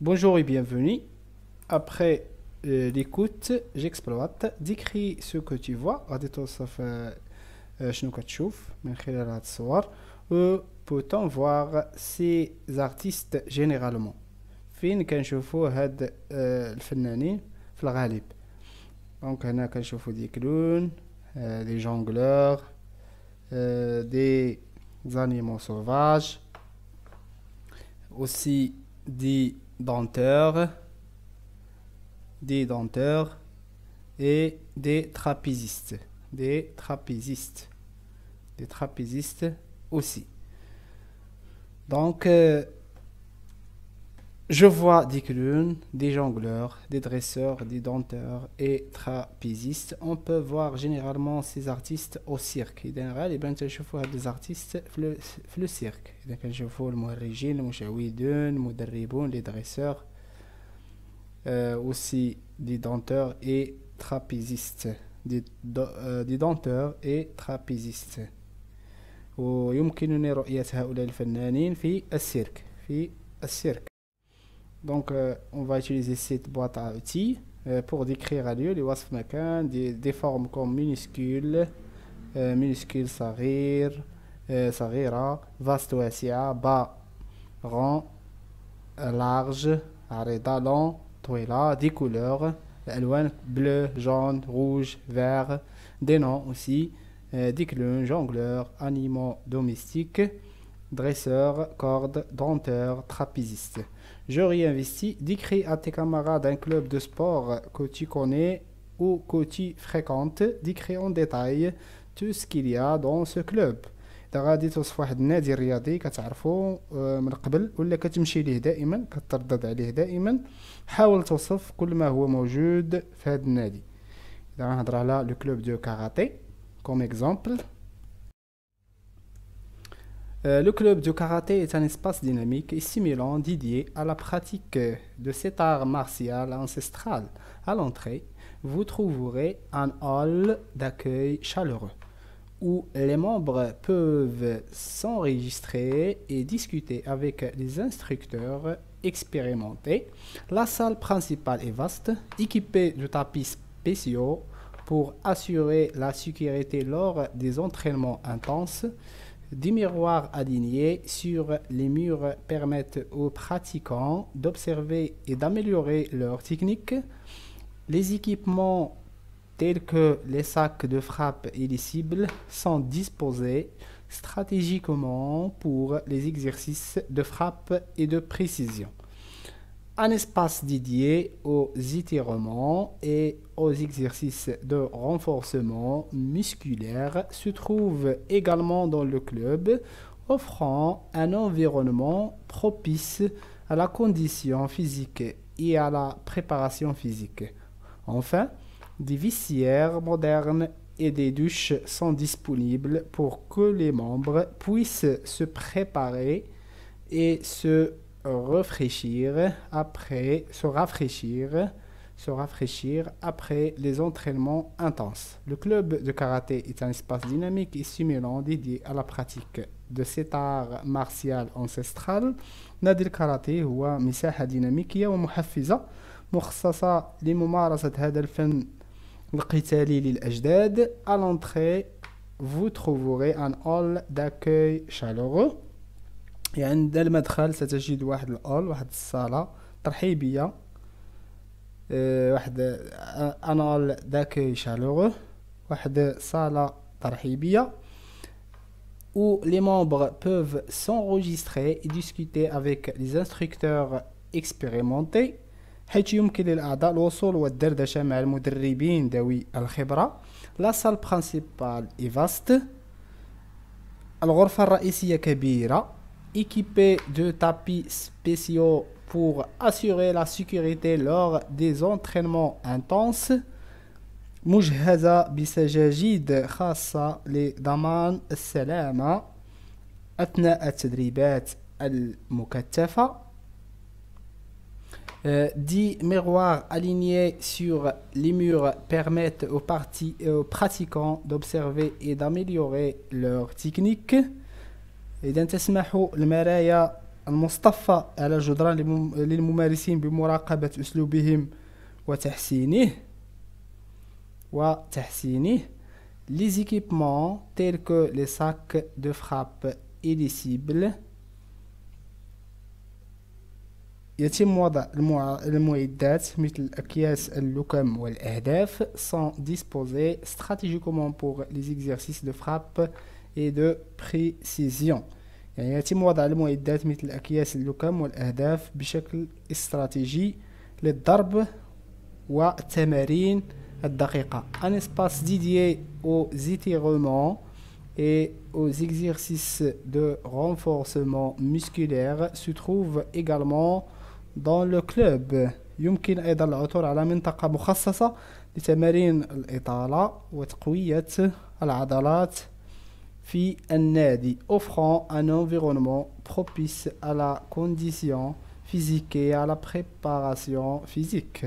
Bonjour et bienvenue. Après l'écoute, j'exploite. Décris ce que tu vois. غادي توصف شنو كتشوف من خلال هاد الصور. Peut-on voir ces artistes généralement فين كنشوفوا هاد الفنانين في الغالب. دونك هنا كنشوفوا دي كلون دي جونغلور des animaux sauvages, aussi des denteurs et des trapézistes aussi. Donc, je vois des clowns, des jongleurs, des dresseurs, des denteurs et trapézistes. On peut voir généralement ces artistes au cirque. إذا غالبا تشوفوا هاد les artistes في le cirque. إذا كنشوفوا المهرجين المشعوذون المدربون les dresseurs aussi des denteurs et trapézistes des denteurs et trapézistes. ويمكنني رؤية هؤلاء الفنانين في السيرك. Donc, on va utiliser cette boîte à outils pour décrire à lieu les wasf makan, des formes comme minuscules, minuscules صغير, صغيرة, vaste واسعة, bas, rond, large, عريضة, long, طويلة, des couleurs, الألوان bleu, jaune, rouge, vert, des noms aussi, des clowns, jongleurs, animaux domestiques, dresseurs, cordes, denteurs, trapézistes. Je réinvestis. Décris à tes camarades un club de sport que tu connais ou que tu fréquentes. Décris en détail tout ce qu'il y a dans ce club. إذا غادي توصف واحد النادي الرياضي كتعرفو من قبل ولا كتمشي ليه دائما كتردد عليه دائما حاول توصف كل ما هو موجود في هذا النادي. إذا غنهضر على لو كلوب دو كاراتيه comme exemple. Le club de karaté est un espace dynamique et stimulant dédié à la pratique de cet art martial ancestral. À l'entrée, vous trouverez un hall d'accueil chaleureux où les membres peuvent s'enregistrer et discuter avec les instructeurs expérimentés. La salle principale est vaste, équipée de tapis spéciaux pour assurer la sécurité lors des entraînements intenses. Des miroirs alignés sur les murs permettent aux pratiquants d'observer et d'améliorer leur technique. Les équipements tels que les sacs de frappe et les cibles sont disposés stratégiquement pour les exercices de frappe et de précision. Un espace dédié aux étirements et aux exercices de renforcement musculaire se trouve également dans le club, offrant un environnement propice à la condition physique et à la préparation physique. Enfin, des vestiaires modernes et des douches sont disponibles pour que les membres puissent se préparer et se rafraîchir après les entraînements intenses. Le club de karaté est un espace dynamique et stimulant dédié à la pratique de cet art martial ancestral. نادي الكاراتيه هو مساحة ديناميكية ومحفزة مخصصة لممارسة هذا الفن القتالي للأجداد. À l'entrée, vous trouverez un hall d'accueil chaleureux. عند المدخل ستجد واحد الأول واحد الصالة ترحيبية واحد أنال داكي شالورو واحد صالة ترحيبية où les membres peuvent s'enregistrer et discuter avec les instructeurs expérimentés حيث يمكن للأعضاء الوصول والدردشة مع المدربين ذوي الخبرة. La salle principale est vaste. الغرفة الرئيسية كبيرة équipé de tapis spéciaux pour assurer la sécurité lors des entraînements intenses. مجهزة بسجاجيد خاصة لضمان السلامة أثناء التدريبات المكثفة. Des miroirs alignés sur les murs permettent aux pratiquants d'observer et d'améliorer leur technique. إذا تسمح المرايا المصطفى على جدران للممارسين بمراقبة أسلوبهم وتحسينه les équipements tels que les sacs de frappe et les cibles. يتم وضع المعدات مثل أكياس اللكم والأهداف sont disposés stratégiquement pour les exercices de frappe et de précision. يعني يتم وضع المعدات مثل أكياس اللكم والأهداف بشكل استراتيجي للضرب والتمارين الدقيقة. Un espace dédié aux étirements et aux exercices de renforcement musculaire se trouve également dans le club. يمكن أيضا العثور على منطقة مخصصة لتمارين الإطالة وتقوية العضلات في النادي, offrant un environnement propice à la condition physique et à la préparation physique.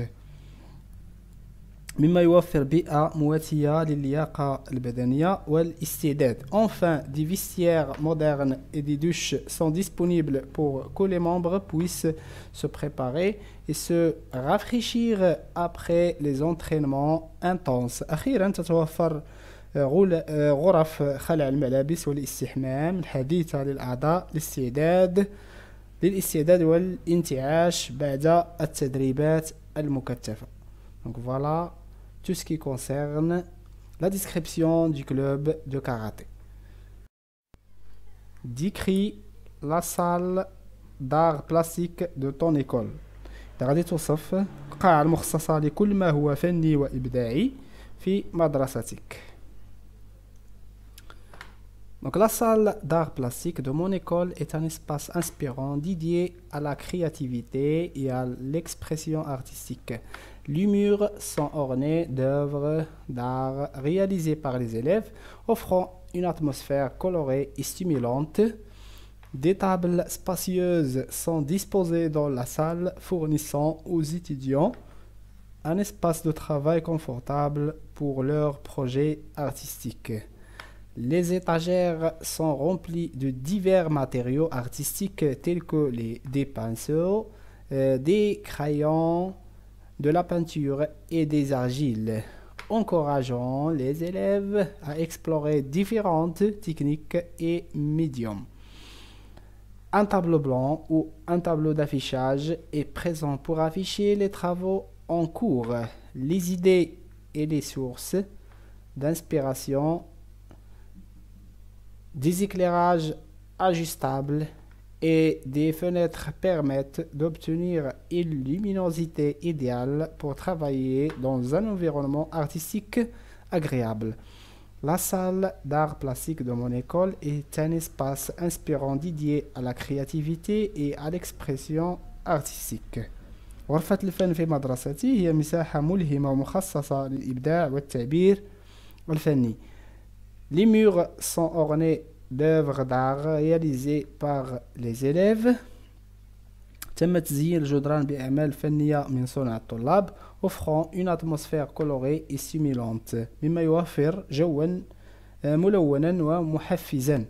مما يوفر بيئة مواتية للياقة البدنية والاستعداد. Enfin, des vestiaires modernes et des douches sont disponibles pour que les membres puissent se préparer et se rafraîchir après les entraînements intenses. أخيرا تتوفر غرف خلع الملابس والاستحمام الحديثة للأعضاء للاستعداد والانتعاش بعد التدريبات المكثفة. Donc voilà tout ce qui concerne la description du club de karaté. Décris la salle d'art plastique de ton école. غادي توصف القاعة المخصصة لكل ما هو فني وإبداعي في مدرستك. Donc la salle d'art plastique de mon école est un espace inspirant dédié à la créativité et à l'expression artistique. Les murs sont ornés d'œuvres d'art réalisées par les élèves, offrant une atmosphère colorée et stimulante. Des tables spacieuses sont disposées dans la salle, fournissant aux étudiants un espace de travail confortable pour leurs projets artistiques. Les étagères sont remplies de divers matériaux artistiques tels que des pinceaux, des crayons, de la peinture et des argiles, encourageant les élèves à explorer différentes techniques et médiums. Un tableau blanc ou un tableau d'affichage est présent pour afficher les travaux en cours, les idées et les sources d'inspiration, des éclairages ajustables et des fenêtres permettent d'obtenir une luminosité idéale pour travailler dans un environnement artistique agréable. La salle d'art plastique de mon école est un espace inspirant dédié à la créativité et à l'expression artistique. غرفة الفن في مدرستي هي مساحة ملهمة ومخصصة للإبداع والتعبير الفني. Les murs sont ornés d'œuvres d'art réalisées par les élèves. تم تزيين الجدران بأعمال فنية من صنع الطلاب, offrant une atmosphère colorée et stimulante, مما يوفر جوا ملونا ومحفزا.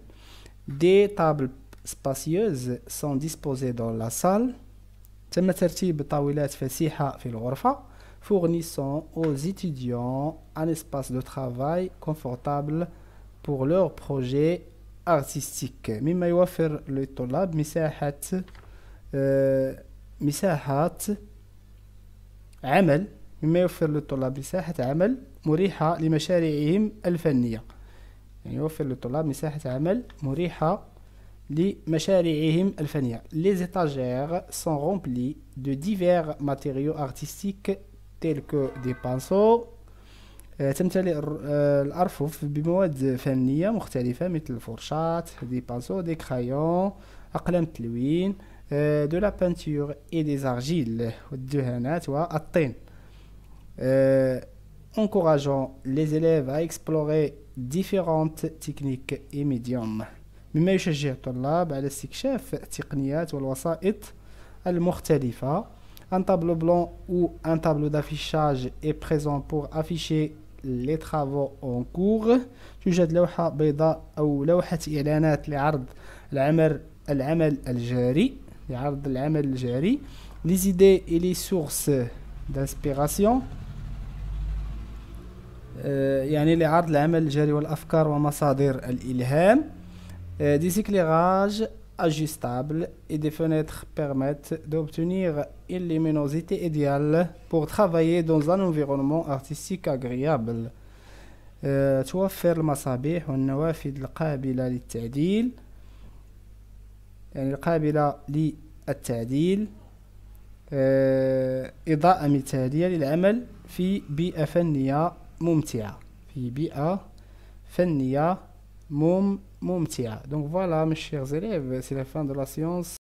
Des tables spacieuses sont disposées dans la salle. تم ترتيب طاولات فسيحة في الغرفة, fournissant aux étudiants un espace de travail confortable pour leurs projets artistiques. مما يوفر للطلاب مساحات عمل مريحة لمشاريعهم الفنية. يعني يوفر للطلاب مساحة عمل مريحة لمشاريعهم الفنية. Les étagères sont remplies de divers matériaux artistiques tels que des pinceaux. تمتلئ الأرفف بمواد فنية مختلفة مثل الفرشاة, des pinceaux, des crayons, أقلام التلوين, de la peinture et des argiles, والدهانات والطين. Encourageant les élèves à explorer différentes techniques et médiums. مما يشجع الطلاب على استكشاف التقنيات والوسائط المختلفة. Un tableau blanc ou un tableau d'affichage est présent pour afficher les travaux en cours. توجد لوحة بيضاء أو لوحة إعلانات لعرض العمل العمل الجاري لعرض العمل الجاري les idées et les sources d'inspiration يعني لعرض العمل الجاري والأفكار ومصادر الإلهام des éclairages ajustables et des fenêtres permettent d'obtenir une luminosité idéale pour travailler dans un environnement artistique agréable توفر المصابيح والنوافذ القابلة للتعديل يعني القابلة للتعديل إضاءة مثالية للعمل في بيئة فنية ممتعة ممتعة. Donc voilà mes chers élèves, c'est la fin de la séance.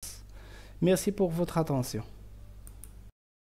Merci pour votre attention.